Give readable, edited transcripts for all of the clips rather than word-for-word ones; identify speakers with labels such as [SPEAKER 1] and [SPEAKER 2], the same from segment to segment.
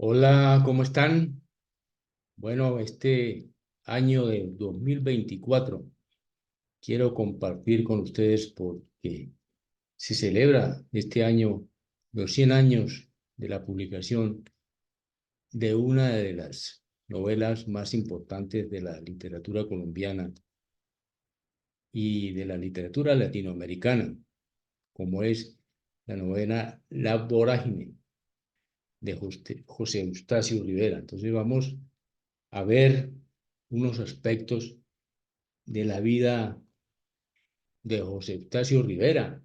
[SPEAKER 1] Hola, ¿cómo están? Bueno, este año de 2024 quiero compartir con ustedes porque se celebra este año los 100 años de la publicación de una de las novelas más importantes de la literatura colombiana y de la literatura latinoamericana, como es la novela La Vorágine de José Eustacio Rivera. Entonces vamos a ver unos aspectos de la vida de José Eustacio Rivera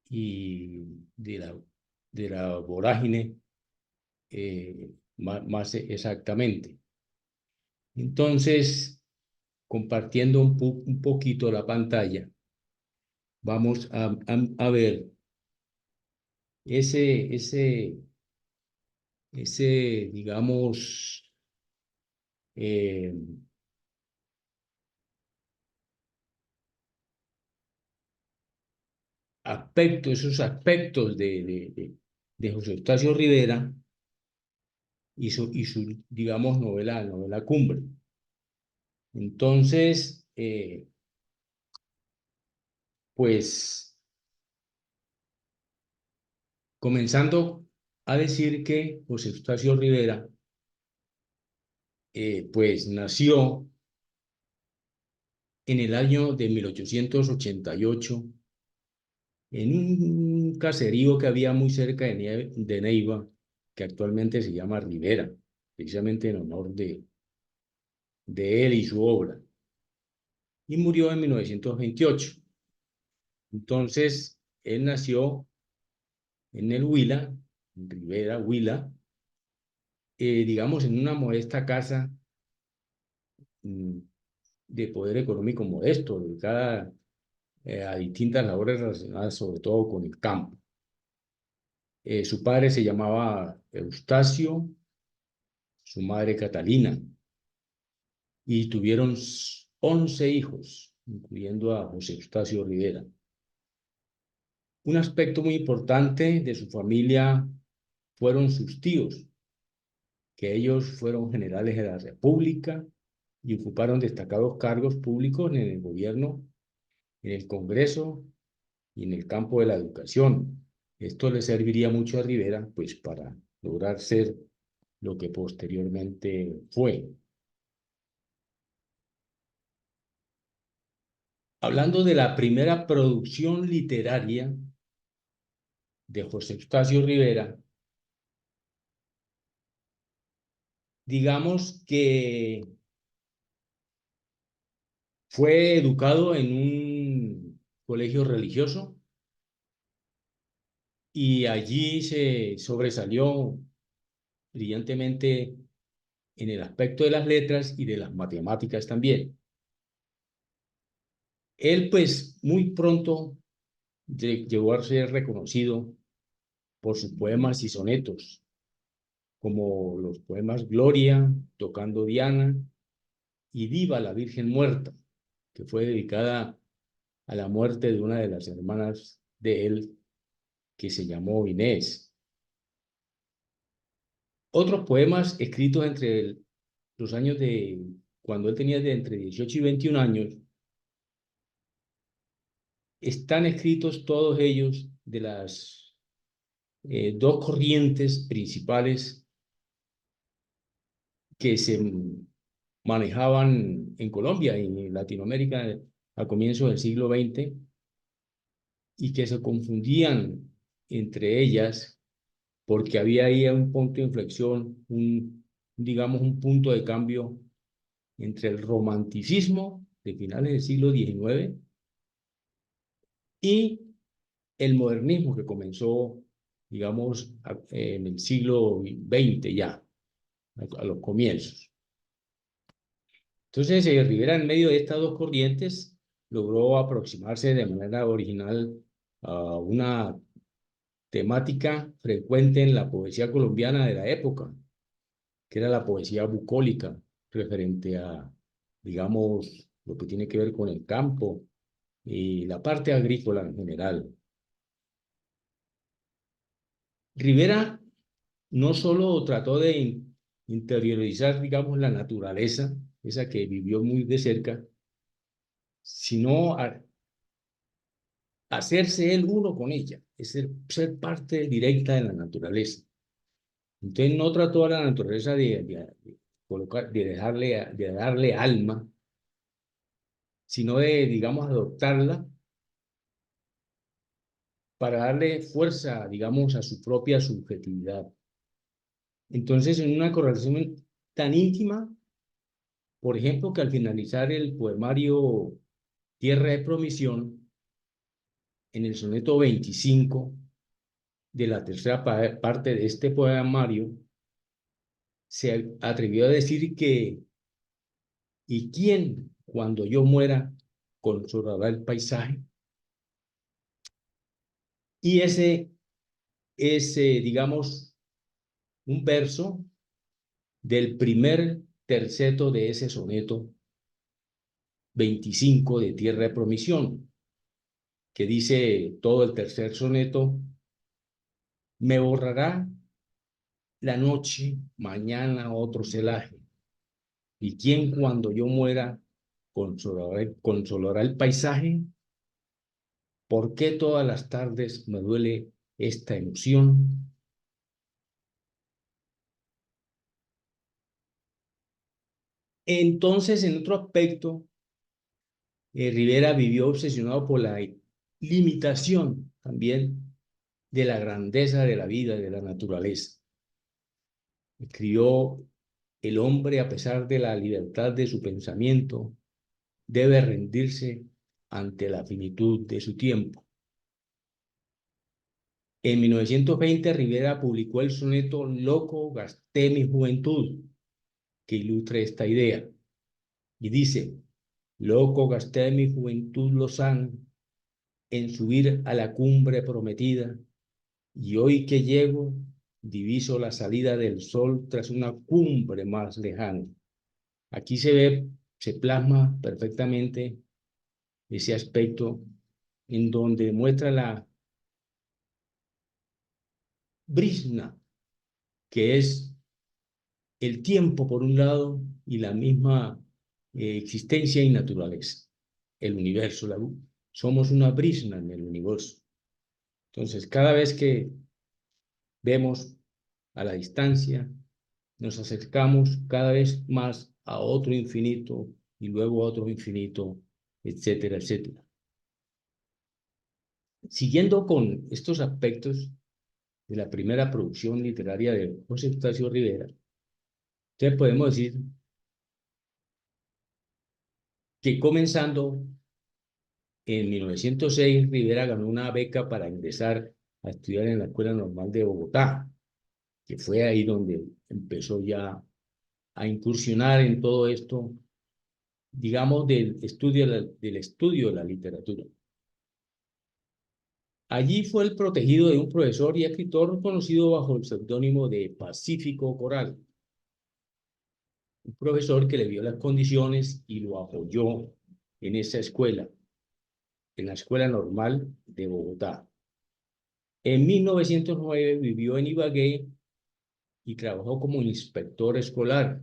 [SPEAKER 1] y de la vorágine más exactamente. Entonces, compartiendo un poquito la pantalla, vamos a ver ese, ese, digamos, eh, esos aspectos de José Eustacio Rivera y su, digamos, novela cumbre. Entonces, pues comenzando a decir que José Eustacio Rivera, pues nació en el año de 1888 en un caserío que había muy cerca de Neiva, que actualmente se llama Rivera, precisamente en honor de él y su obra, y murió en 1928. Entonces, él nació en el Huila, en Rivera, Huila, digamos, en una modesta casa mm, de poder económico modesto, dedicada a distintas labores relacionadas sobre todo con el campo. Su padre se llamaba Eustacio, su madre Catalina, y tuvieron 11 hijos, incluyendo a José Eustacio Rivera. Un aspecto muy importante de su familia fueron sus tíos, que ellos fueron generales de la República y ocuparon destacados cargos públicos en el gobierno, en el Congreso y en el campo de la educación. Esto le serviría mucho a Rivera, pues, para lograr ser lo que posteriormente fue. Hablando de la primera producción literaria de José Eustacio Rivera, digamos que fue educado en un colegio religioso y allí se sobresalió brillantemente en el aspecto de las letras y de las matemáticas también. Él, pues, muy pronto llegó a ser reconocido por sus poemas y sonetos, como los poemas Gloria, Tocando Diana y Viva la Virgen Muerta, que fue dedicada a la muerte de una de las hermanas de él, que se llamó Inés. Otros poemas escritos entre los años de cuando él tenía de entre 18 y 21 años, están escritos todos ellos de las dos corrientes principales que se manejaban en Colombia y en Latinoamérica a comienzos del siglo XX y que se confundían entre ellas porque había ahí un punto de inflexión, digamos, un punto de cambio entre el romanticismo de finales del siglo XIX y el modernismo que comenzó, digamos, en el siglo XX ya, a los comienzos. Entonces, Rivera, en medio de estas dos corrientes, logró aproximarse de manera original a una temática frecuente en la poesía colombiana de la época, que era la poesía bucólica, referente a, digamos, lo que tiene que ver con el campo y la parte agrícola en general. Rivera no solo trató de interiorizar, digamos, la naturaleza, esa que vivió muy de cerca, sino hacerse él uno con ella, es ser parte directa de la naturaleza. Entonces no trató a la naturaleza de colocar, de darle alma, sino de, digamos, adoptarla para darle fuerza, digamos, a su propia subjetividad. Entonces, en una correlación tan íntima, por ejemplo, que al finalizar el poemario Tierra de Promisión, en el soneto 25 de la tercera parte de este poemario, se atrevió a decir que, ¿y quién, cuando yo muera, consolará el paisaje? Y ese es, digamos, un verso del primer terceto de ese soneto 25 de Tierra de Promisión, que dice todo el tercer soneto: me borrará la noche, mañana otro celaje, y quién cuando yo muera consolará el paisaje. ¿Por qué todas las tardes me duele esta emoción? Entonces, en otro aspecto, Rivera vivió obsesionado por la limitación también de la grandeza de la vida y de la naturaleza. Escribió: el hombre, a pesar de la libertad de su pensamiento, debe rendirse ante la finitud de su tiempo. En 1920, Rivera publicó el soneto Loco gasté mi juventud, que ilustra esta idea, y dice: loco gasté mi juventud lozana en subir a la cumbre prometida, y hoy que llego, diviso la salida del sol tras una cumbre más lejana. Aquí se plasma perfectamente ese aspecto en donde muestra la brisna, que es el tiempo por un lado y la misma existencia y naturaleza, el universo, somos una brisna en el universo. Entonces, cada vez que vemos a la distancia, nos acercamos cada vez más a otro infinito y luego a otro infinito, etcétera, etcétera. Siguiendo con estos aspectos de la primera producción literaria de José Eustacio Rivera, entonces podemos decir que comenzando en 1906, Rivera ganó una beca para ingresar a estudiar en la Escuela Normal de Bogotá, que fue ahí donde empezó ya a incursionar en todo esto, digamos, del estudio de la literatura. Allí fue el protegido de un profesor y escritor conocido bajo el seudónimo de Pacífico Coral, un profesor que le vio las condiciones y lo apoyó en esa escuela, en la Escuela Normal de Bogotá. En 1909 vivió en Ibagué y trabajó como inspector escolar,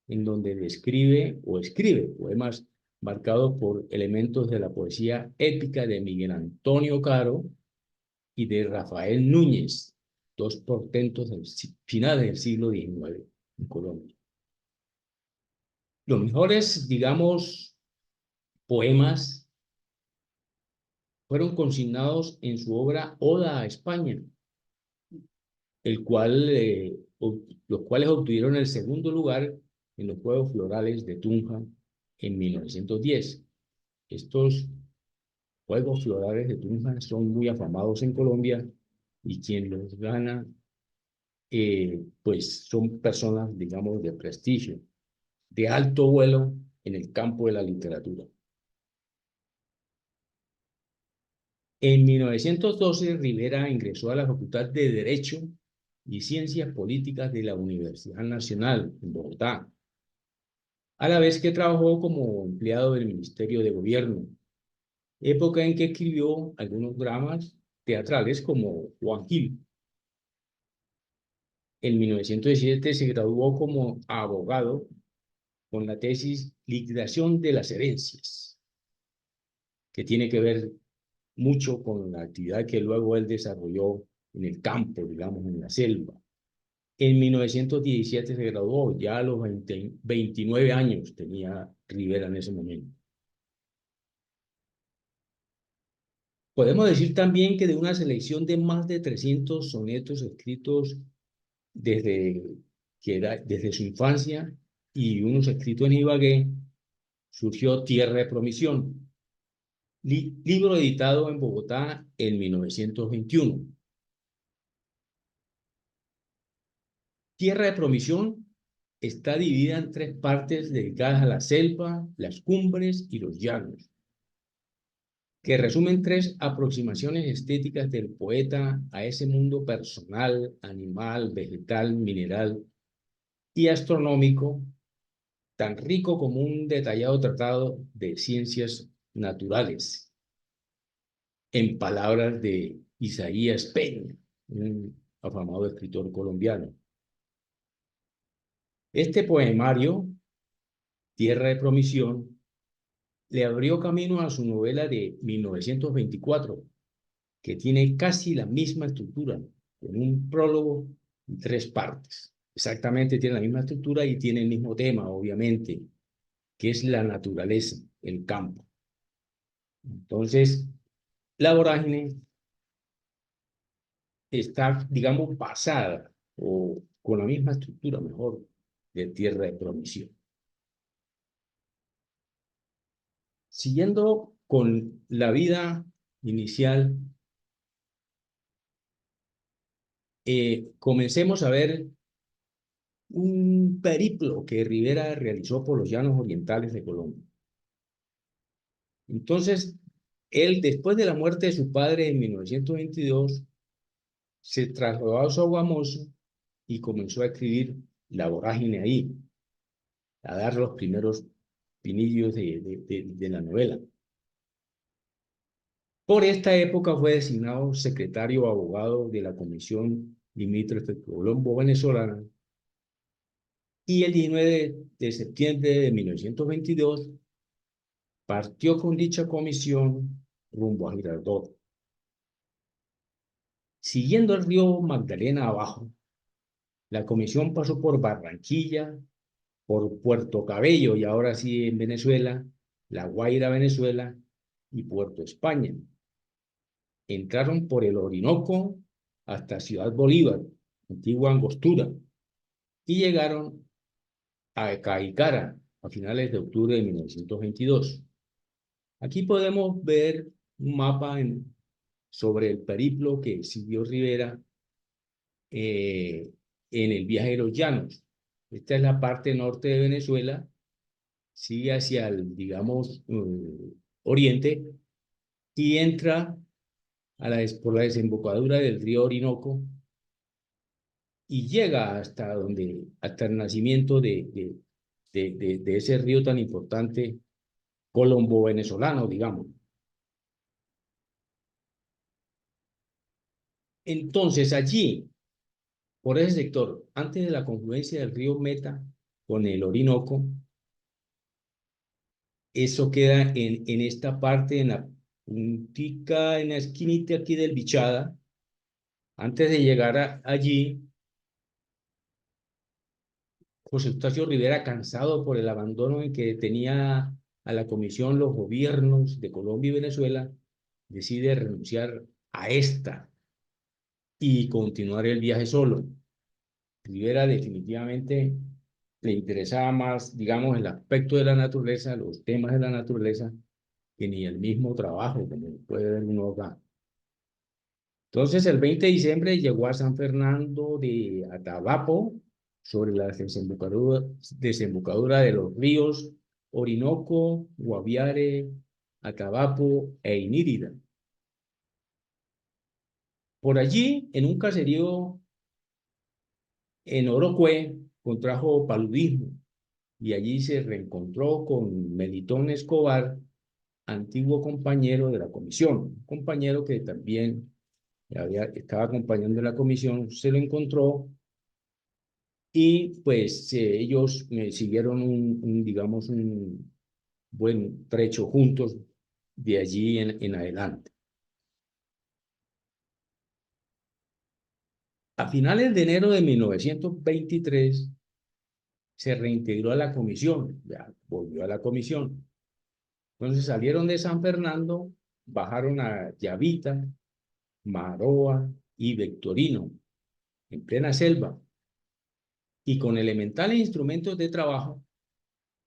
[SPEAKER 1] en donde describe o escribe poemas marcados por elementos de la poesía épica de Miguel Antonio Caro y de Rafael Núñez, dos portentos finales del siglo XIX en Colombia. Los mejores, digamos, poemas fueron consignados en su obra Oda a España, el cual, los cuales obtuvieron el segundo lugar en los Juegos Florales de Tunja en 1910. Estos Juegos Florales de Tunja son muy afamados en Colombia y quien los gana, pues son personas, digamos, de prestigio, de alto vuelo en el campo de la literatura. En 1912, Rivera ingresó a la Facultad de Derecho y Ciencias Políticas de la Universidad Nacional en Bogotá, a la vez que trabajó como empleado del Ministerio de Gobierno, época en que escribió algunos dramas teatrales como Juan Gil. En 1917 se graduó como abogado con la tesis Liquidación de las herencias, que tiene que ver mucho con la actividad que luego él desarrolló en el campo, digamos, en la selva. En 1917 se graduó, ya a los 29 años tenía Rivera en ese momento. Podemos decir también que de una selección de más de 300 sonetos escritos desde, desde su infancia y unos escritos en Ibagué, surgió Tierra de Promisión, libro editado en Bogotá en 1921. Tierra de Promisión está dividida en tres partes dedicadas a la selva, las cumbres y los llanos, que resumen tres aproximaciones estéticas del poeta a ese mundo personal, animal, vegetal, mineral y astronómico, tan rico como un detallado tratado de ciencias naturales, en palabras de Isaías Peña, un afamado escritor colombiano. Este poemario, Tierra de Promisión, le abrió camino a su novela de 1924, que tiene casi la misma estructura, con un prólogo y tres partes. Exactamente tiene la misma estructura y tiene el mismo tema, obviamente, que es la naturaleza, el campo. Entonces, la vorágine está, digamos, basada o con la misma estructura, mejor, de Tierra de Promisión. Siguiendo con la vida inicial, comencemos a ver un periplo que Rivera realizó por los llanos orientales de Colombia. Entonces, él, después de la muerte de su padre en 1922, se trasladó a Sogamoso y comenzó a escribir La vorágine ahí, a dar los primeros pinillos de la novela. Por esta época fue designado secretario abogado de la Comisión Limítrofe Colombo-Venezolana y el 19 de septiembre de 1922 partió con dicha comisión rumbo a Girardot. Siguiendo el río Magdalena abajo, la comisión pasó por Barranquilla, por Puerto Cabello y ahora sí en Venezuela, La Guaira, Venezuela y Puerto España. Entraron por el Orinoco hasta Ciudad Bolívar, antigua Angostura, y llegaron a Caicara a finales de octubre de 1922. Aquí podemos ver un mapa sobre el periplo que siguió Rivera en el viaje de los llanos. Esta es la parte norte de Venezuela, sigue hacia el, digamos, oriente y entra por la desembocadura del río Orinoco y llega hasta el nacimiento de ese río tan importante colombo-venezolano, digamos. Entonces allí, por ese sector, antes de la confluencia del río Meta con el Orinoco, eso queda en esta parte, en la puntica, en la esquinita aquí del Bichada. Antes de llegar allí, José Eustacio Rivera, cansado por el abandono en que tenía a la comisión los gobiernos de Colombia y Venezuela, decide renunciar a esta y continuar el viaje solo. Rivera definitivamente le interesaba más, digamos, el aspecto de la naturaleza, los temas de la naturaleza, que ni el mismo trabajo, como puede ver uno acá. Entonces, el 20 de diciembre llegó a San Fernando de Atabapo, sobre la desembocadura de los ríos Orinoco, Guaviare, Atabapo e Inírida. Por allí, en un caserío en Orocue, contrajo paludismo y allí se reencontró con Melitón Escobar, antiguo compañero de la comisión, un compañero que también estaba acompañando la comisión, se lo encontró y pues ellos siguieron digamos, un buen trecho juntos de allí en adelante. A finales de enero de 1923 se reintegró a la comisión, ya volvió a la comisión. Entonces salieron de San Fernando, bajaron a Yavita, Maroa y Victorino, en plena selva, y con elementales instrumentos de trabajo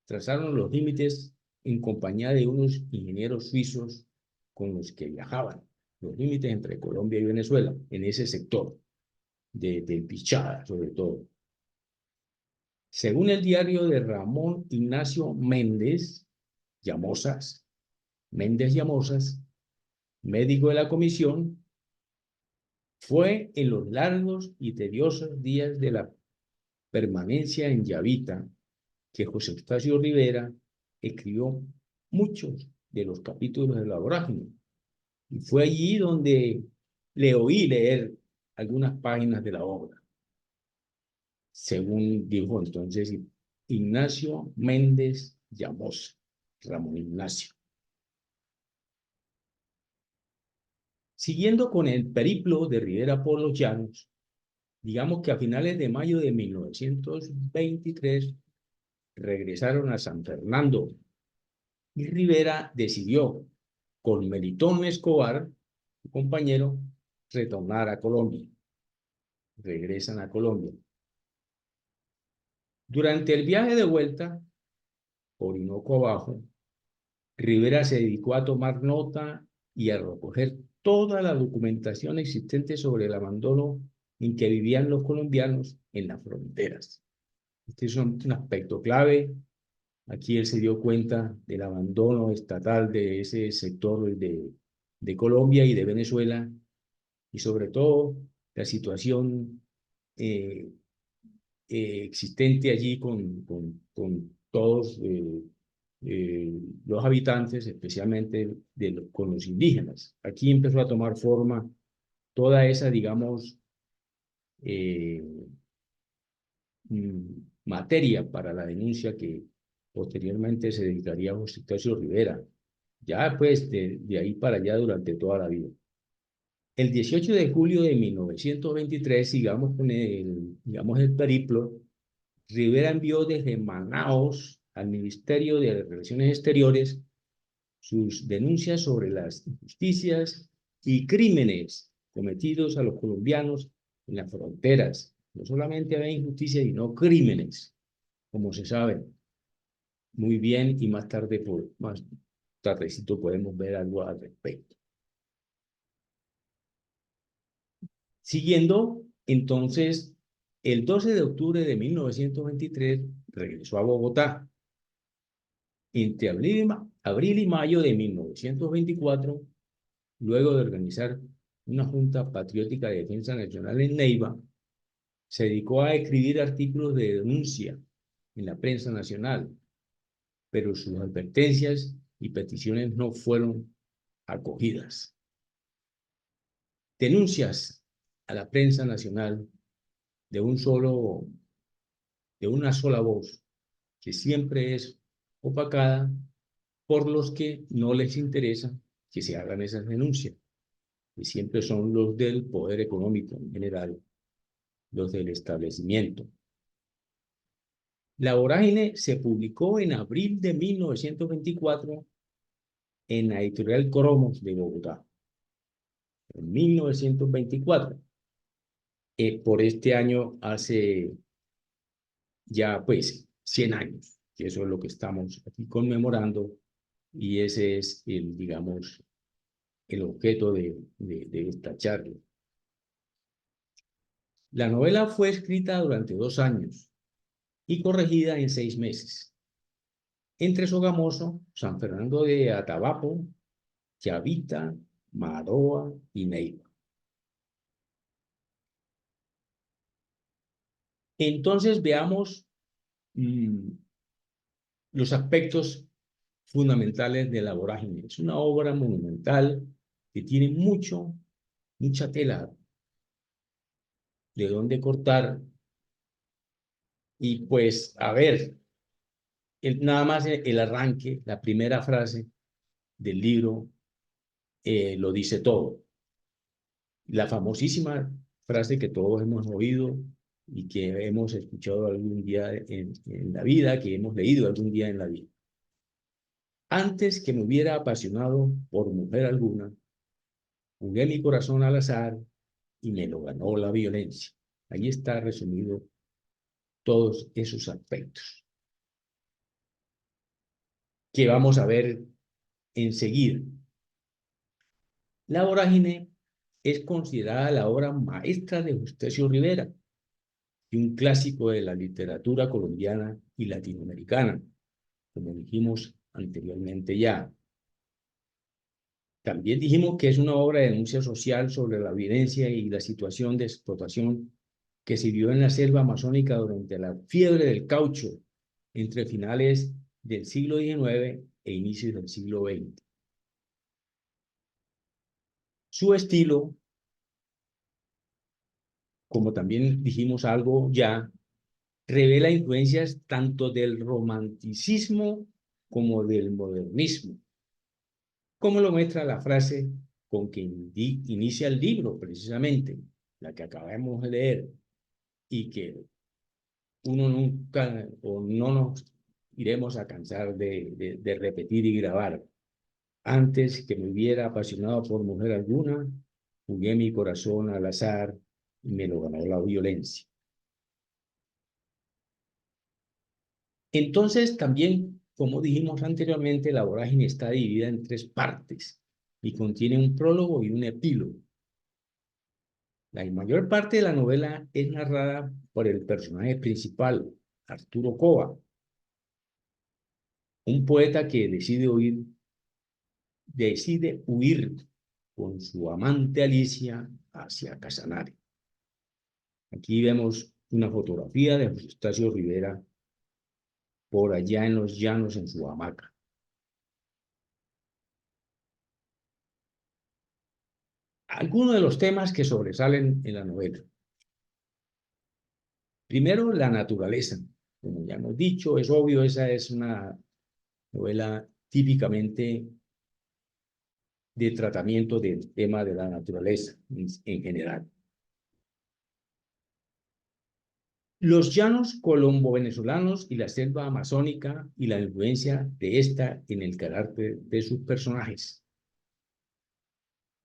[SPEAKER 1] trazaron los límites en compañía de unos ingenieros suizos con los que viajaban, los límites entre Colombia y Venezuela, en ese sector de Pichada, sobre todo. Según el diario de Ramón Ignacio Méndez Llamosas, médico de la comisión, fue en los largos y tediosos días de la permanencia en Yavita que José Eustacio Rivera escribió muchos de los capítulos de La Vorágine. Y fue allí donde le oí leer algunas páginas de la obra, según dijo entonces Ignacio Méndez Llamosa, Ramón Ignacio. Siguiendo con el periplo de Rivera por los llanos, digamos que a finales de mayo de 1923 regresaron a San Fernando y Rivera decidió, con Melitón Escobar, su compañero, retornar a Colombia. Regresan a Colombia. Durante el viaje de vuelta, Orinoco abajo, Rivera se dedicó a tomar nota y a recoger toda la documentación existente sobre el abandono en que vivían los colombianos en las fronteras. Este es un aspecto clave. Aquí él se dio cuenta del abandono estatal de ese sector de Colombia y de Venezuela, y sobre todo la situación eh, existente allí con todos los habitantes, especialmente con los indígenas. Aquí empezó a tomar forma toda esa, digamos, eh, materia para la denuncia que posteriormente se dedicaría a José Ignacio Rivera, ya pues de ahí para allá durante toda la vida. El 18 de julio de 1923, sigamos con digamos, el periplo, Rivera envió desde Manaos al Ministerio de Relaciones Exteriores sus denuncias sobre las injusticias y crímenes cometidos a los colombianos en las fronteras. No solamente había injusticias, sino crímenes, como se sabe muy bien, y más tardecito podemos ver algo al respecto. Siguiendo, entonces, el 12 de octubre de 1923 regresó a Bogotá. Entre abril y mayo de 1924, luego de organizar una Junta Patriótica de Defensa Nacional en Neiva, se dedicó a escribir artículos de denuncia en la prensa nacional, pero sus advertencias y peticiones no fueron acogidas. Denuncias a la prensa nacional de de una sola voz, que siempre es opacada por los que no les interesa que se hagan esas denuncias, que siempre son los del poder económico en general, los del establecimiento. La Vorágine se publicó en abril de 1924 en la editorial Cromos de Bogotá, en 1924. Por este año hace ya pues 100 años, que eso es lo que estamos aquí conmemorando, y ese es el, digamos, el objeto de esta charla. La novela fue escrita durante 2 años y corregida en 6 meses, entre Sogamoso, San Fernando de Atabapo, Chavita, Maroa y Neiva. Entonces veamos los aspectos fundamentales de La Vorágine. Es una obra monumental que tiene mucha tela de dónde cortar Y pues, a ver, nada más el arranque, la primera frase del libro lo dice todo. La famosísima frase que todos hemos oído y que hemos escuchado algún día en la vida, que hemos leído algún día en la vida. Antes que me hubiera apasionado por mujer alguna, jugué mi corazón al azar y me lo ganó la violencia. Ahí está resumido todos esos aspectos que vamos a ver enseguida. La vorágine es considerada la obra maestra de Justecio Rivera y un clásico de la literatura colombiana y latinoamericana, como dijimos anteriormente ya. También dijimos que es una obra de denuncia social sobre la violencia y la situación de explotación que se vivió en la selva amazónica durante la fiebre del caucho entre finales del siglo XIX e inicios del siglo XX. Su estilo, como también dijimos algo ya, revela influencias tanto del romanticismo como del modernismo, como lo muestra la frase con que inicia el libro, precisamente, la que acabamos de leer, y que uno nunca o no nos iremos a cansar de repetir y grabar. Antes que me hubiera apasionado por mujer alguna, jugué mi corazón al azar y me lo ganó la violencia. Entonces, también, como dijimos anteriormente, la vorágine está dividida en tres partes y contiene un prólogo y un epílogo. La mayor parte de la novela es narrada por el personaje principal, Arturo Cova, un poeta que decide huir con su amante Alicia hacia Casanare. Aquí vemos una fotografía de José Eustacio Rivera por allá en los llanos en su hamaca. Algunos de los temas que sobresalen en la novela. Primero, la naturaleza. Como ya hemos dicho, es obvio, esa es una novela típicamente de tratamiento del tema de la naturaleza en general. Los llanos colombo-venezolanos y la selva amazónica y la influencia de esta en el carácter de sus personajes.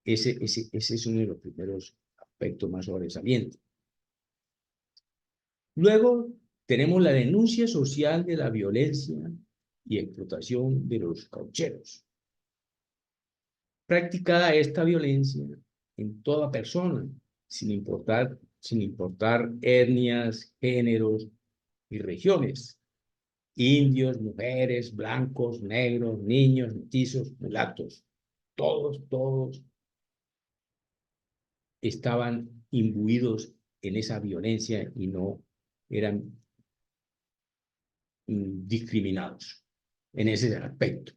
[SPEAKER 1] Ese es uno de los primeros aspectos más sobresalientes. Luego tenemos la denuncia social de la violencia y explotación de los caucheros. Practicada esta violencia en toda persona, sin importar etnias, géneros y regiones. Indios, mujeres, blancos, negros, niños, mestizos, mulatos. Todos estaban imbuidos en esa violencia y no eran discriminados en ese aspecto.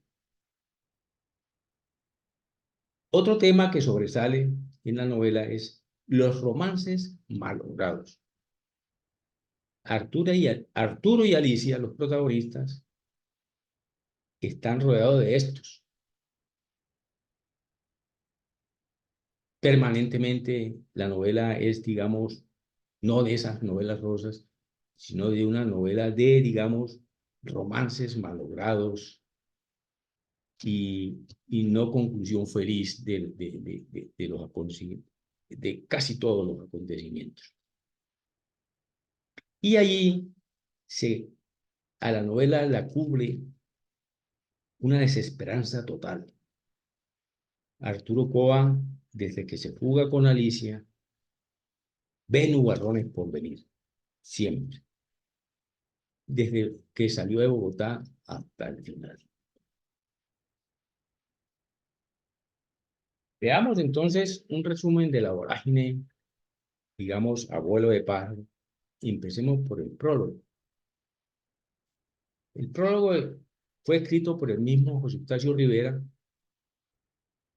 [SPEAKER 1] Otro tema que sobresale en la novela es los romances malogrados. Arturo y Alicia, los protagonistas, están rodeados de estos. Permanentemente la novela es, digamos, no de esas novelas rosas, sino de una novela de, digamos, romances malogrados y no conclusión feliz de casi todos los acontecimientos. Y allí a la novela la cubre una desesperanza total. Arturo Coa, desde que se fuga con Alicia, ve nubarrones por venir, siempre, desde que salió de Bogotá hasta el final. Veamos entonces un resumen de la vorágine, digamos, abuelo de pájaro, y empecemos por el prólogo. El prólogo fue escrito por el mismo José Eustacio Rivera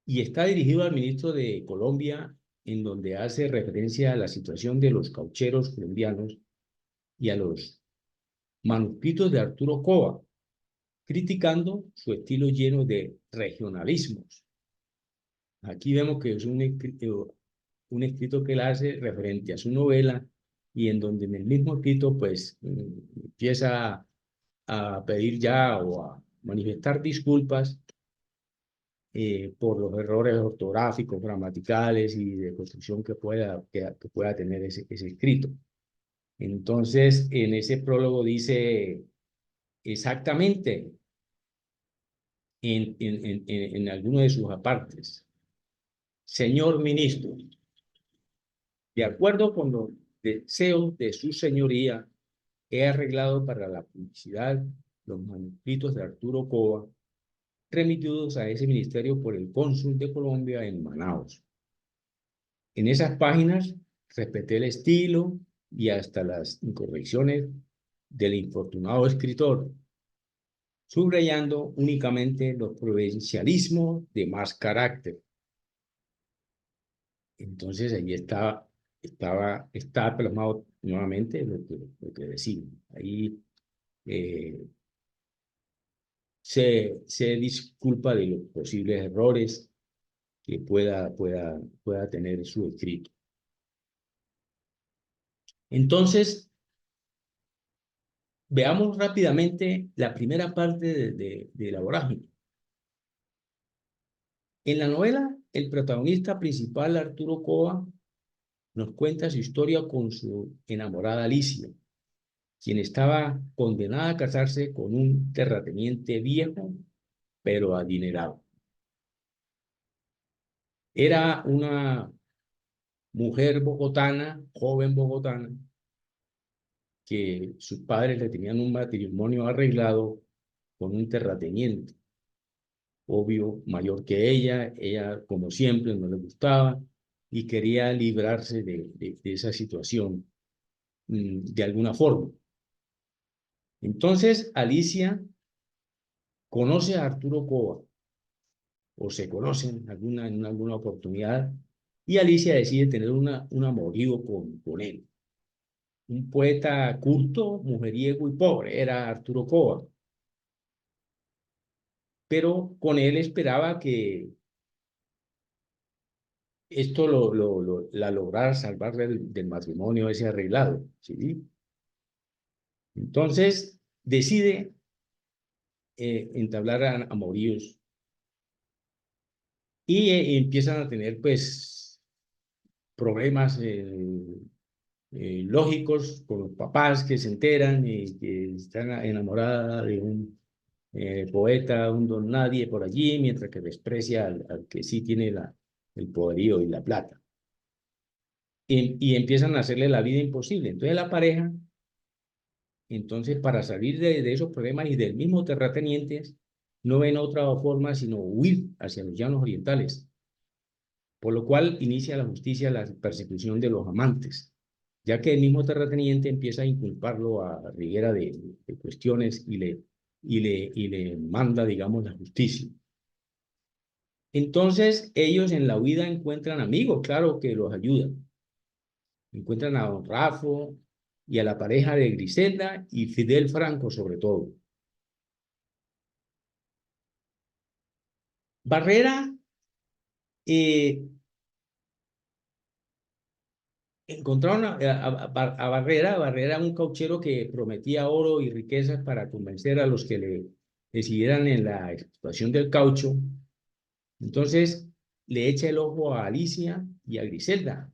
[SPEAKER 1] y está dirigido al ministro de Colombia, en donde hace referencia a la situación de los caucheros colombianos y a los manuscritos de Arturo Cova, criticando su estilo lleno de regionalismos. Aquí vemos que es un escrito que él hace referente a su novela y en donde en el mismo escrito pues empieza a pedir ya o a manifestar disculpas por los errores ortográficos, gramaticales y de construcción que pueda tener ese escrito. Entonces, en ese prólogo dice exactamente en alguno de sus apartes, señor ministro, de acuerdo con los deseos de su señoría, he arreglado para la publicidad los manuscritos de Arturo Cova remitidos a ese ministerio por el cónsul de Colombia en Manaos. En esas páginas respeté el estilo y hasta las incorrecciones del infortunado escritor, subrayando únicamente los provincialismos de más carácter. Entonces allí está plasmado nuevamente lo que decimos. Ahí se disculpa de los posibles errores que pueda tener su escrito. Entonces, veamos rápidamente la primera parte de la vorágine. En la novela, el protagonista principal, Arturo Cova, nos cuenta su historia con su enamorada Alicia, quien estaba condenada a casarse con un terrateniente viejo, pero adinerado. Era una mujer bogotana, joven bogotana, que sus padres le tenían un matrimonio arreglado con un terrateniente, obvio, mayor que ella como siempre no le gustaba y quería librarse de esa situación de alguna forma. Entonces Alicia conoce a Arturo Cova, o se conocen en alguna oportunidad, y Alicia decide tener un amorío con él. Un poeta culto, mujeriego y pobre, era Arturo Cova. Pero con él esperaba que esto la lograra salvar del matrimonio ese arreglado, ¿sí? Entonces decide entablar amoríos y empiezan a tener pues problemas lógicos con los papás que se enteran y que están enamorada de un poeta, un don nadie por allí, mientras que desprecia al que sí tiene el poderío y la plata. Y empiezan a hacerle la vida imposible. Entonces la pareja, entonces para salir de esos problemas y del mismo terratenientes, no ven otra forma sino huir hacia los llanos orientales, por lo cual inicia la justicia la persecución de los amantes, ya que el mismo terrateniente empieza a inculparlo a Riguera de cuestiones y le manda, digamos, la justicia. Entonces ellos en la huida encuentran amigos, claro, que los ayudan. Encuentran a don Rafo y a la pareja de Griselda y Fidel Franco sobre todo. Barrera eh, encontraron a Barrera un cauchero que prometía oro y riquezas para convencer a los que le decidieran en la explotación del caucho. Entonces le echa el ojo a Alicia y a Griselda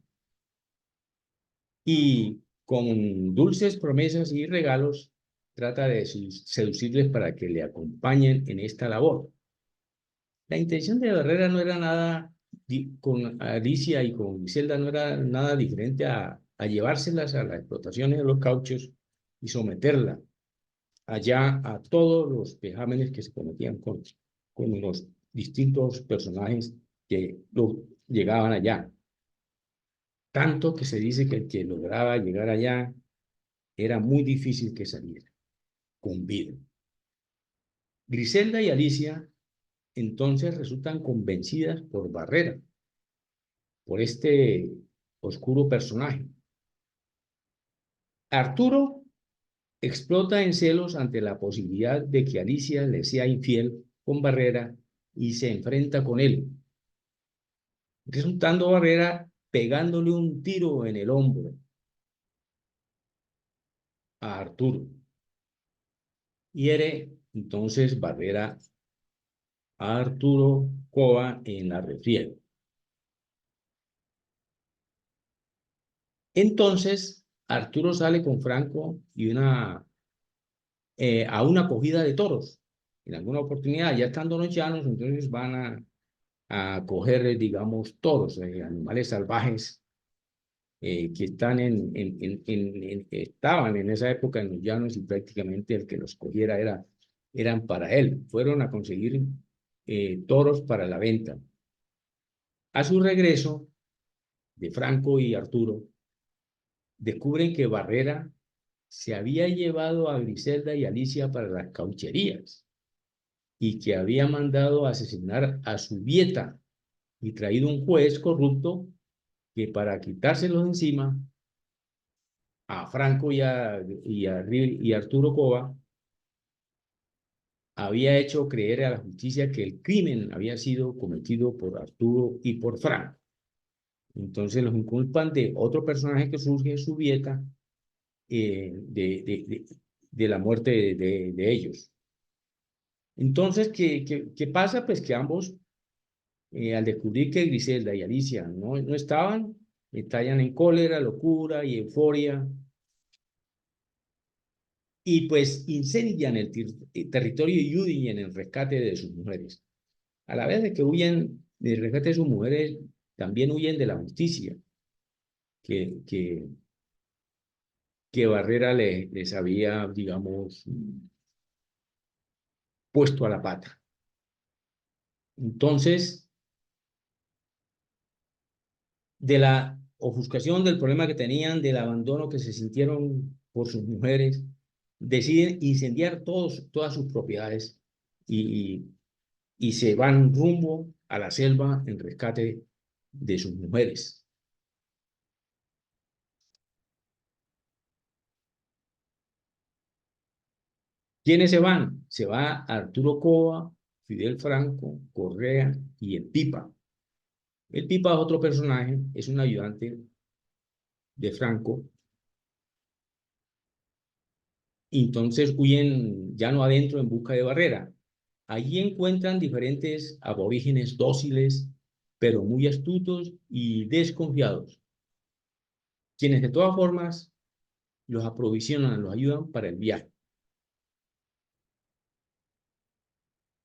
[SPEAKER 1] y con dulces promesas y regalos trata de seducirles para que le acompañen en esta labor. La intención de Barrera no era nada, con Alicia y con Griselda no era nada diferente a llevárselas a las explotaciones de los cauchos y someterla allá a todos los vejámenes que se cometían con los distintos personajes que llegaban allá. Tanto que se dice que el que lograba llegar allá era muy difícil que saliera con vida. Griselda y Alicia entonces resultan convencidas por Barrera, por este oscuro personaje. Arturo explota en celos ante la posibilidad de que Alicia le sea infiel con Barrera y se enfrenta con él, resultando Barrera pegándole un tiro en el hombro a Arturo. Hiere entonces Barrera a Arturo Cova en la refriega. Entonces Arturo sale con Franco a una acogida de toros. En alguna oportunidad, ya estando los llanos, entonces van a coger, digamos, toros, animales salvajes que estaban en esa época en los llanos y prácticamente el que los cogiera eran para él. Fueron a conseguir toros para la venta. A su regreso de Franco y Arturo, descubren que Barrera se había llevado a Griselda y Alicia para las caucherías y que había mandado asesinar a su vieta y traído un juez corrupto que para quitárselos encima a Franco y Arturo Cova había hecho creer a la justicia que el crimen había sido cometido por Arturo y por Franco. Entonces los inculpan de otro personaje que surge en su vieta de la muerte de ellos. Entonces, ¿qué pasa? Pues que ambos, al descubrir que Griselda y Alicia no estaban, estallan en cólera, locura y euforia, y pues incendian el territorio y huyen en el rescate de sus mujeres. A la vez de que huyen del rescate de sus mujeres, también huyen de la justicia que, que, que Barrera les había, digamos, puesto a la pata. Entonces, de la ofuscación del problema que tenían, del abandono que se sintieron por sus mujeres, deciden incendiar todas sus propiedades y, y se van rumbo a la selva en rescate de sus mujeres. ¿Quiénes se van? Se va Arturo Cova, Fidel Franco, Correa y el Pipa. El Pipa es otro personaje, es un ayudante de Franco. Entonces huyen ya no adentro en busca de Barrera. Allí encuentran diferentes aborígenes dóciles, pero muy astutos y desconfiados, quienes de todas formas los aprovisionan, los ayudan para el viaje.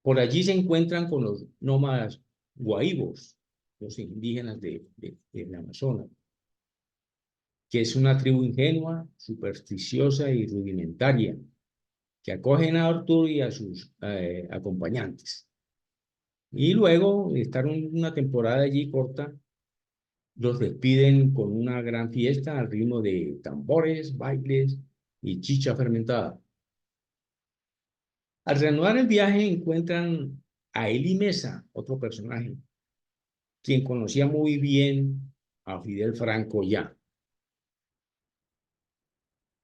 [SPEAKER 1] Por allí se encuentran con los nómadas guaibos, los indígenas del Amazonas, que es una tribu ingenua, supersticiosa y rudimentaria, que acogen a Arturo y a sus acompañantes. Y luego de estar una temporada allí corta, los despiden con una gran fiesta al ritmo de tambores, bailes y chicha fermentada. Al reanudar el viaje encuentran a Eli Mesa, otro personaje, quien conocía muy bien a Fidel Franco ya.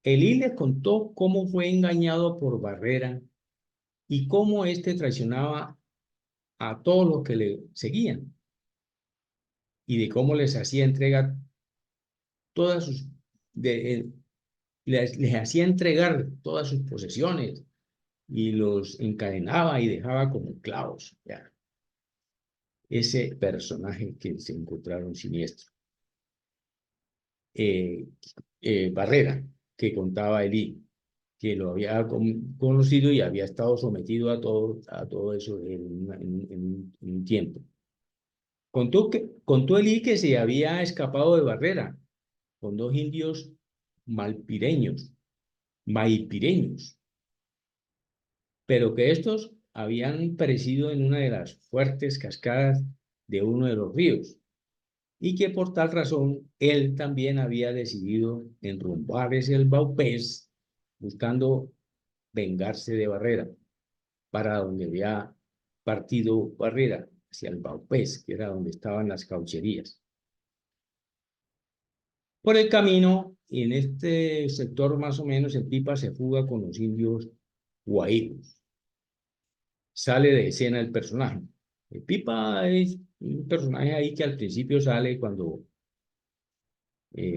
[SPEAKER 1] Eli les contó cómo fue engañado por Barrera y cómo éste traicionaba a todos los que le seguían y de cómo les hacía entrega todas sus, les hacía entregar todas sus posesiones y los encadenaba y dejaba como clavos. Ya. Ese personaje que se encontraron siniestro. Eh, Barrera, que contaba Elí, que lo había conocido y había estado sometido a todo eso en un tiempo. Contó Elí que se había escapado de Barrera con dos indios malpireños, maipireños, pero que estos habían perecido en una de las fuertes cascadas de uno de los ríos y que por tal razón él también había decidido enrumbar ese el Baupés buscando vengarse de Barrera para donde había partido Barrera, hacia el Baupés, que era donde estaban las caucherías. Por el camino en este sector más o menos el Pipa se fuga con los indios guaíbos. Sale de escena el personaje. El Pipa es un personaje ahí que al principio sale cuando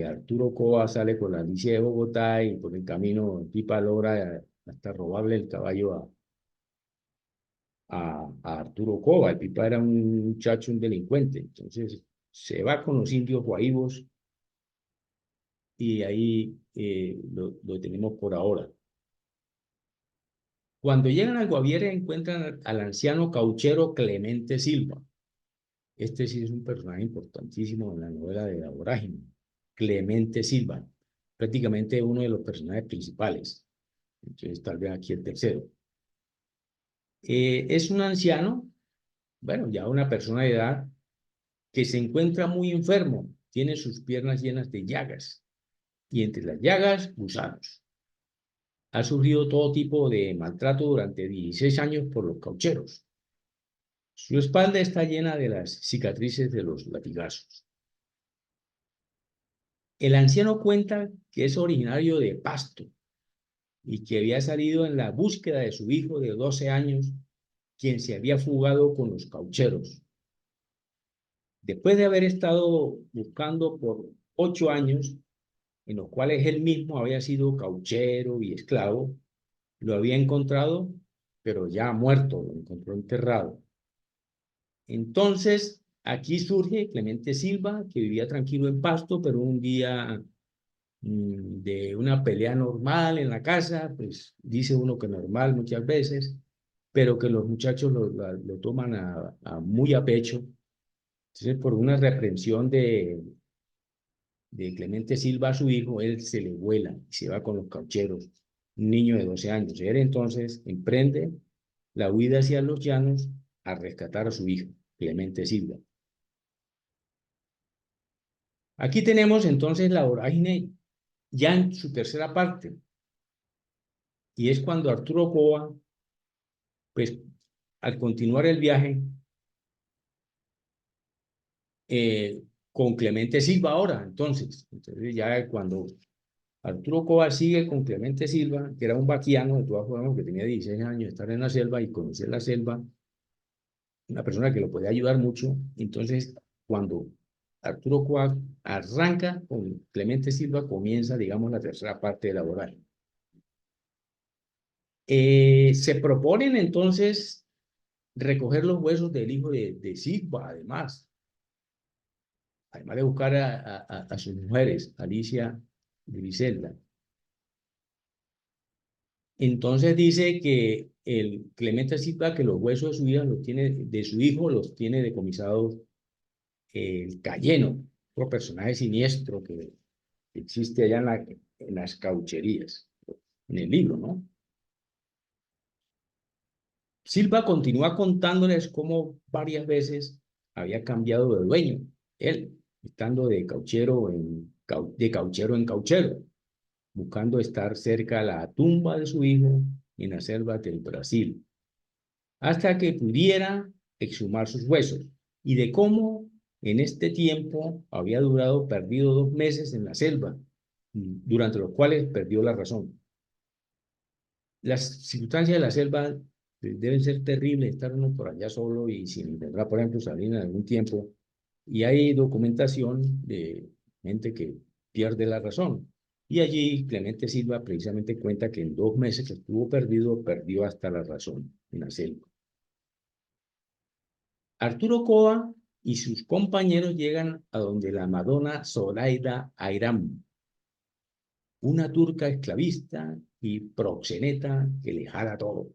[SPEAKER 1] Arturo Coa sale con la Alicia de Bogotá y por el camino el Pipa logra hasta robarle el caballo a Arturo Coa. El Pipa era un muchacho, un delincuente. Entonces se va con los indios guaíbos y ahí lo tenemos por ahora. Cuando llegan al Guaviare encuentran al anciano cauchero Clemente Silva. Este sí es un personaje importantísimo en la novela de La Vorágine. Clemente Silva, prácticamente uno de los personajes principales. Entonces, tal vez aquí el tercero. Es un anciano, bueno, ya una persona de edad, que se encuentra muy enfermo. Tiene sus piernas llenas de llagas y entre las llagas, gusanos. Ha sufrido todo tipo de maltrato durante 16 años por los caucheros. Su espalda está llena de las cicatrices de los latigazos. El anciano cuenta que es originario de Pasto y que había salido en la búsqueda de su hijo de 12 años, quien se había fugado con los caucheros. Después de haber estado buscando por 8 años, en los cuales él mismo había sido cauchero y esclavo, lo había encontrado, pero ya muerto, lo encontró enterrado. Entonces, aquí surge Clemente Silva, que vivía tranquilo en Pasto, pero un día de una pelea normal en la casa, pues dice uno que normal muchas veces, pero que los muchachos lo toman muy a pecho. Entonces, por una reprensión de Clemente Silva a su hijo, él se le vuela y se va con los caucheros, un niño de 12 años. Él entonces emprende la huida hacia los llanos a rescatar a su hijo, Clemente Silva. Aquí tenemos entonces la vorágine ya en su tercera parte, y es cuando Arturo Coa, pues al continuar el viaje con Clemente Silva ahora, entonces ya cuando Arturo Coa sigue con Clemente Silva, que era un vaquiano de todas formas, que tenía 16 años de estar en la selva y conocer la selva, una persona que lo podía ayudar mucho, entonces cuando Arturo Coa arranca con Clemente Silva, comienza, digamos, la tercera parte de la vorágine. Se proponen entonces recoger los huesos del hijo de Silva, además de buscar a sus mujeres, Alicia y Griselda. Entonces dice que el Clemente Silva que los huesos de su hija los tiene, de su hijo los tiene decomisados el Cayeno, otro personaje siniestro que existe allá en las caucherías, en el libro, ¿no? Silva continúa contándoles cómo varias veces había cambiado de dueño, él, estando de cauchero en cauchero, buscando estar cerca a la tumba de su hijo en la selva del Brasil, hasta que pudiera exhumar sus huesos, y de cómo en este tiempo había durado perdido 2 meses en la selva, durante los cuales perdió la razón. Las circunstancias de la selva deben ser terribles, estar uno por allá solo y sin intentar, por ejemplo, salir en algún tiempo. Y hay documentación de gente que pierde la razón. Y allí Clemente Silva precisamente cuenta que en 2 meses que estuvo perdido, perdió hasta la razón en la selva. Arturo Coa y sus compañeros llegan a donde la Madonna Zoraida Ayram, una turca esclavista y proxeneta que le jala todo.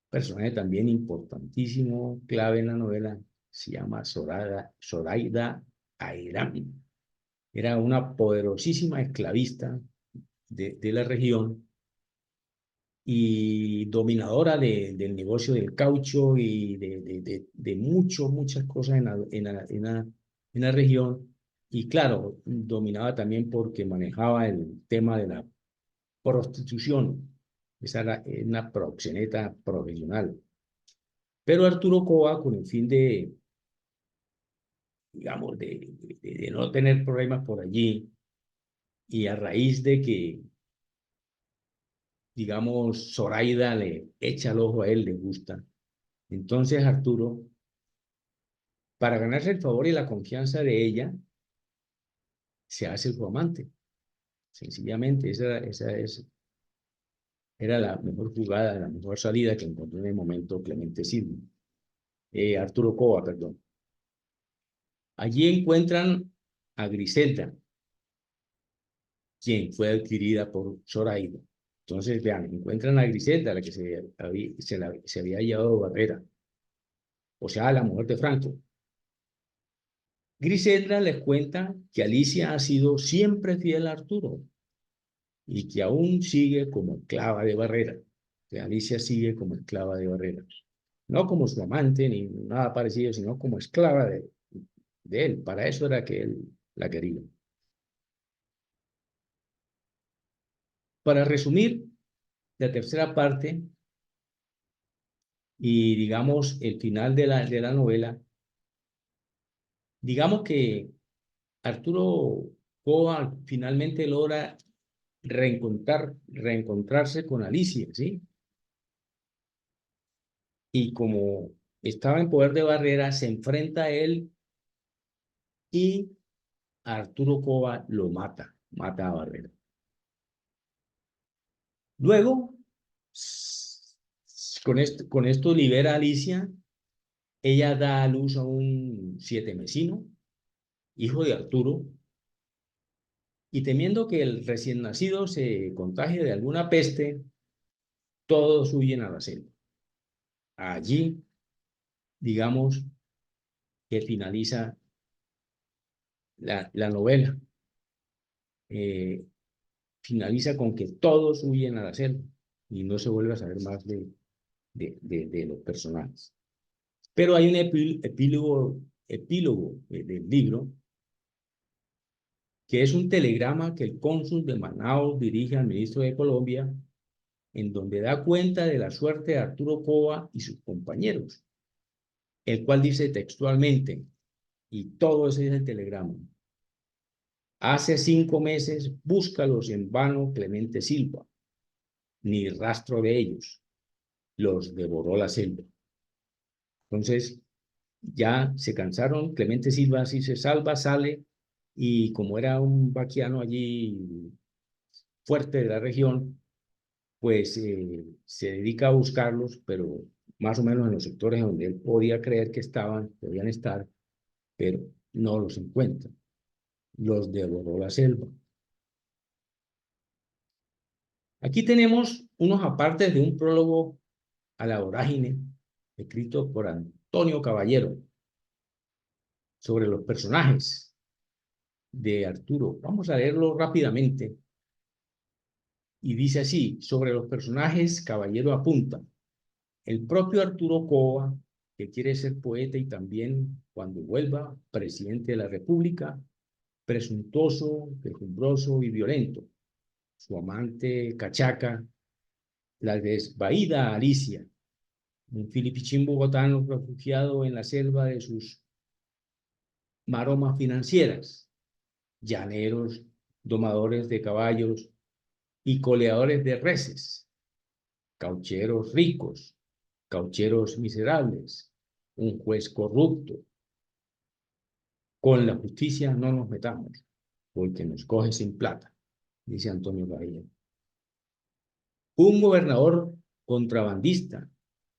[SPEAKER 1] Personaje también importantísimo, clave en la novela, se llama Zoraida Ayram. Era una poderosísima esclavista de la región y dominadora del negocio del caucho y de muchas cosas en la región. Y claro, dominaba también porque manejaba el tema de la prostitución. Esa era una proxeneta profesional. Pero Arturo Coa, con el fin digamos, de no tener problemas por allí, y a raíz de que, digamos, Zoraida le echa el ojo a él, le gusta, entonces Arturo, para ganarse el favor y la confianza de ella, se hace su amante. Sencillamente, era la mejor jugada, la mejor salida que encontró en el momento Clemente Silva. Arturo Cova, perdón. Allí encuentran a Griselda, quien fue adquirida por Zoraida. Entonces, vean, encuentran a Griselda, la que se había llevado Barrera, o sea, la mujer de Franco. Griselda les cuenta que Alicia ha sido siempre fiel a Arturo y que aún sigue como esclava de Barrera, que Alicia sigue como esclava de Barrera. No como su amante ni nada parecido, sino como esclava de él. Para eso era que él la quería. Para resumir la tercera parte y digamos el final de la novela, digamos que Arturo Coa finalmente logra reencontrarse con Alicia, ¿sí? Y como estaba en poder de Barrera, se enfrenta a él y Arturo Cova lo mata a Barrera. Luego, con esto libera a Alicia, ella da a luz a un sietemesino, hijo de Arturo, y temiendo que el recién nacido se contagie de alguna peste, todos huyen a la selva. Allí, digamos, que finaliza la novela. Eh, Finaliza con que todos huyen a la selva y no se vuelve a saber más de los personajes. Pero hay un epílogo del libro, que es un telegrama que el cónsul de Manaos dirige al ministro de Colombia, en donde da cuenta de la suerte de Arturo Cova y sus compañeros, el cual dice textualmente, y todo ese es el telegrama: hace 5 meses búscalos en vano Clemente Silva, ni rastro de ellos, los devoró la selva. Entonces, ya se cansaron, Clemente Silva así se salva, sale, y como era un vaquiano allí fuerte de la región, pues se dedica a buscarlos, pero más o menos en los sectores donde él podía creer que podían estar, pero no los encuentra. Los devoró la selva. Aquí tenemos unos apartes de un prólogo a la vorágine, escrito por Antonio Caballero, sobre los personajes de Arturo. Vamos a leerlo rápidamente. Y dice así: sobre los personajes, Caballero apunta: el propio Arturo Cova, que quiere ser poeta y también, cuando vuelva, presidente de la República, presuntuoso, quejumbroso y violento. Su amante cachaca, la desvaída Alicia, un filipichín bogotano refugiado en la selva de sus maromas financieras, llaneros, domadores de caballos y coleadores de reses, caucheros ricos, caucheros miserables, un juez corrupto. Con la justicia no nos metamos, porque nos coge sin plata, dice Antonio Caballero. Un gobernador contrabandista,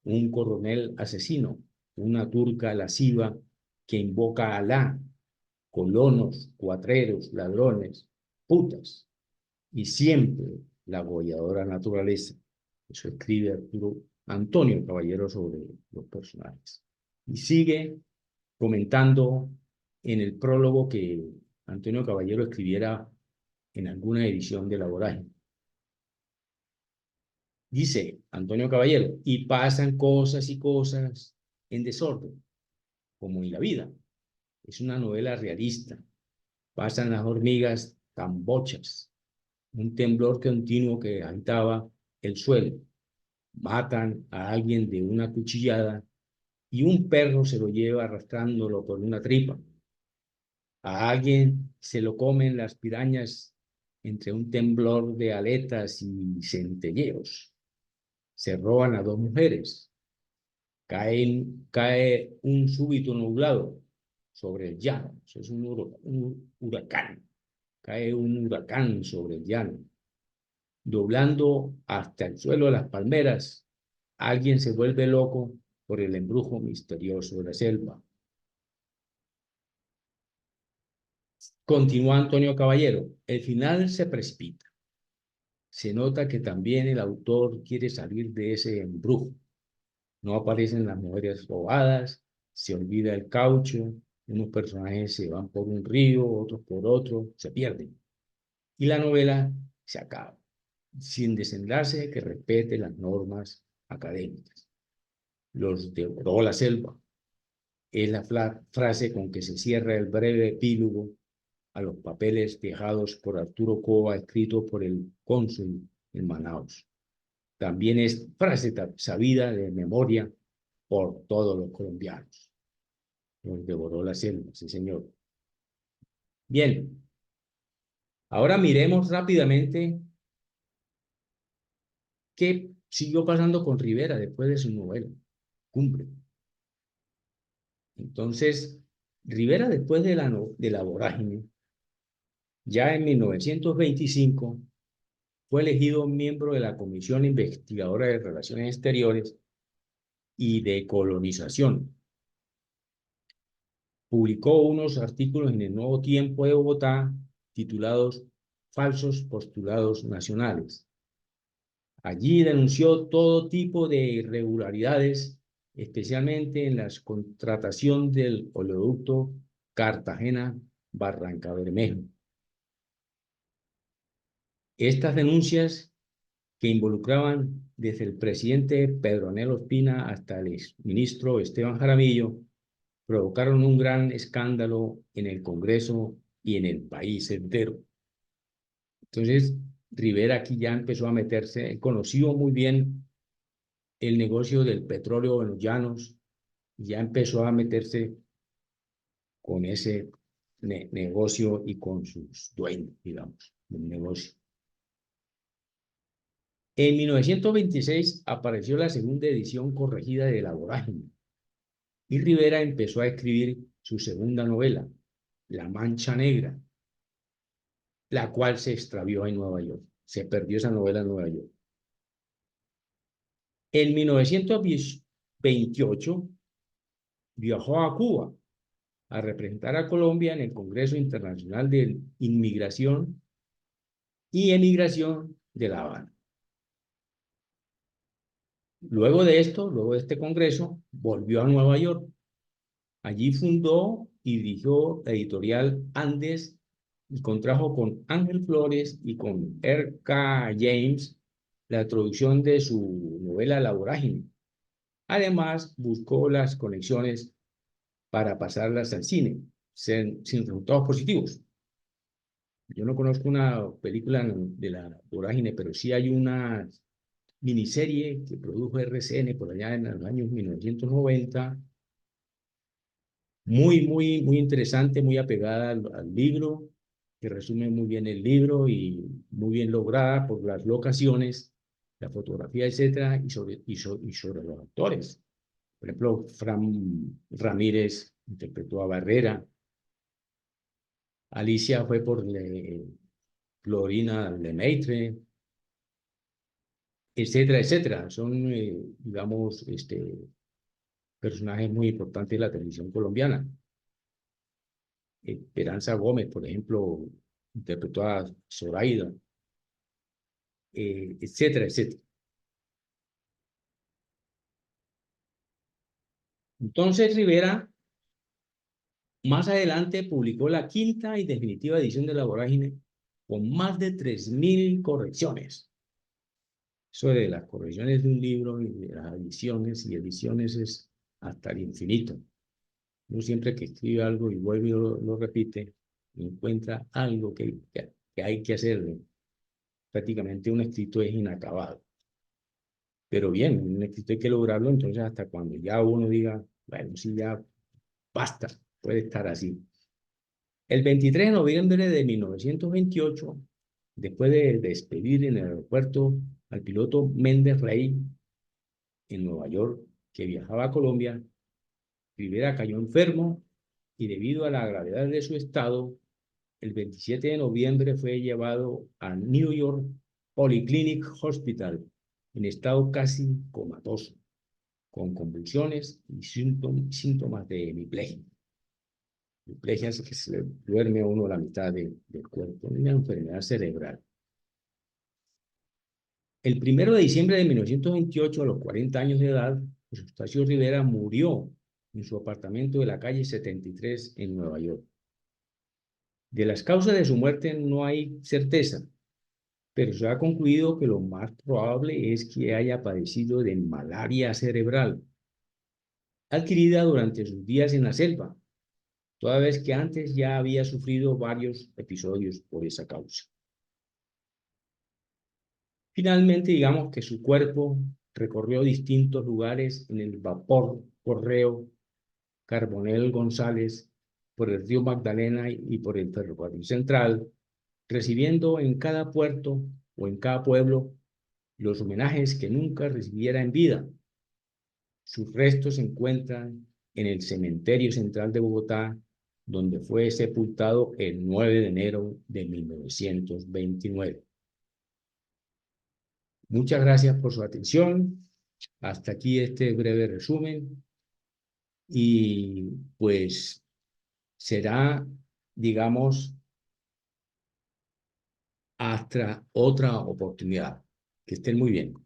[SPEAKER 1] un coronel asesino, una turca lasciva que invoca a Alá, colonos, cuatreros, ladrones, putas, y siempre la abolladora naturaleza. Eso escribe Antonio Caballero sobre los personajes. Y sigue comentando en el prólogo que Antonio Caballero escribiera en alguna edición de La Vorágine. Dice Antonio Caballero: y pasan cosas y cosas en desorden, como en la vida. Es una novela realista. Pasan las hormigas tan bochas, un temblor continuo que agitaba el suelo. Matan a alguien de una cuchillada y un perro se lo lleva arrastrándolo por una tripa. A alguien se lo comen las pirañas entre un temblor de aletas y centelleos. Se roban a dos mujeres. Cae un súbito nublado sobre el llano. Eso es un huracán. Cae un huracán sobre el llano. Doblando hasta el suelo de las palmeras, alguien se vuelve loco por el embrujo misterioso de la selva. Continúa Antonio Caballero. El final se precipita. Se nota que también el autor quiere salir de ese embrujo. No aparecen las mujeres robadas, se olvida el caucho, unos personajes se van por un río, otros por otro, se pierden. Y la novela se acaba, sin desenlace que respete las normas académicas. Los devoró la selva. Es la frase con que se cierra el breve epílogo a los papeles dejados por Arturo Cova, escrito por el cónsul en Manaos. También es frase sabida de memoria por todos los colombianos. Nos devoró la selva, sí señor. Bien, ahora miremos rápidamente qué siguió pasando con Rivera después de su novela, Cumbre. Entonces, Rivera después de la vorágine, ya en 1925, fue elegido miembro de la Comisión Investigadora de Relaciones Exteriores y de Colonización. Publicó unos artículos en el Nuevo Tiempo de Bogotá titulados Falsos Postulados Nacionales. Allí denunció todo tipo de irregularidades, especialmente en la contratación del oleoducto Cartagena-Barranca Bermejo. Estas denuncias, que involucraban desde el presidente Pedro Anhelo Ospina hasta el exministro Esteban Jaramillo, provocaron un gran escándalo en el Congreso y en el país entero. Entonces, Rivera aquí ya empezó a meterse, conoció muy bien el negocio del petróleo en los llanos, y ya empezó a meterse con ese negocio y con sus dueños, digamos, del negocio. En 1926 apareció la segunda edición corregida de La Vorágine, y Rivera empezó a escribir su segunda novela, La Mancha Negra, la cual se extravió en Nueva York. Se perdió esa novela en Nueva York. En 1928 viajó a Cuba a representar a Colombia en el Congreso Internacional de Inmigración y Emigración de La Habana. Luego de esto, luego de este congreso, volvió a Nueva York. Allí fundó y dirigió la editorial Andes y contrajo con Ángel Flores y con R.K. James la traducción de su novela La Vorágine. Además, buscó las conexiones para pasarlas al cine, sin resultados positivos. Yo no conozco una película de La Vorágine, pero sí hay una miniserie que produjo RCN por allá en los años 1990, muy interesante, muy apegada al libro, que resume muy bien el libro y muy bien lograda por las locaciones, la fotografía, etcétera, y sobre los actores. Por ejemplo, Fran Ramírez interpretó a Barrera, Alicia fue por Florina Lemaitre, etcétera, etcétera. Son, digamos, personajes muy importantes de la televisión colombiana. Esperanza Gómez, por ejemplo, interpretó a Zoraida, etcétera, etcétera. Entonces Rivera, más adelante, publicó la quinta y definitiva edición de La Vorágine con más de 3.000 correcciones. Eso de las correcciones de un libro y de las adiciones y ediciones es hasta el infinito. Uno siempre que escribe algo y vuelve y lo repite, encuentra algo que hay que hacerlo. Prácticamente un escrito es inacabado. Pero bien, un escrito hay que lograrlo, entonces hasta cuando ya uno diga, bueno, sí, ya basta, puede estar así. El 23 de noviembre de 1928, Después de despedir en el aeropuerto al piloto Méndez Rey en Nueva York, que viajaba a Colombia, Rivera cayó enfermo y debido a la gravedad de su estado, el 27 de noviembre fue llevado a New York Polyclinic Hospital en estado casi comatoso, con convulsiones y síntomas de hemiplegia. Hemiplegia es que se le duerme a uno la mitad del cuerpo, una enfermedad cerebral. El 1 de diciembre de 1928, a los 40 años de edad, José Eustacio Rivera murió en su apartamento de la calle 73 en Nueva York. De las causas de su muerte no hay certeza, pero se ha concluido que lo más probable es que haya padecido de malaria cerebral, adquirida durante sus días en la selva, toda vez que antes ya había sufrido varios episodios por esa causa. Finalmente, digamos que su cuerpo recorrió distintos lugares en el vapor Correo Carbonell González, por el río Magdalena y por el ferrocarril central, recibiendo en cada puerto o en cada pueblo los homenajes que nunca recibiera en vida. Sus restos se encuentran en el Cementerio Central de Bogotá, donde fue sepultado el 9 de enero de 1929. Muchas gracias por su atención. Hasta aquí este breve resumen y pues será, digamos, hasta otra oportunidad. Que estén muy bien.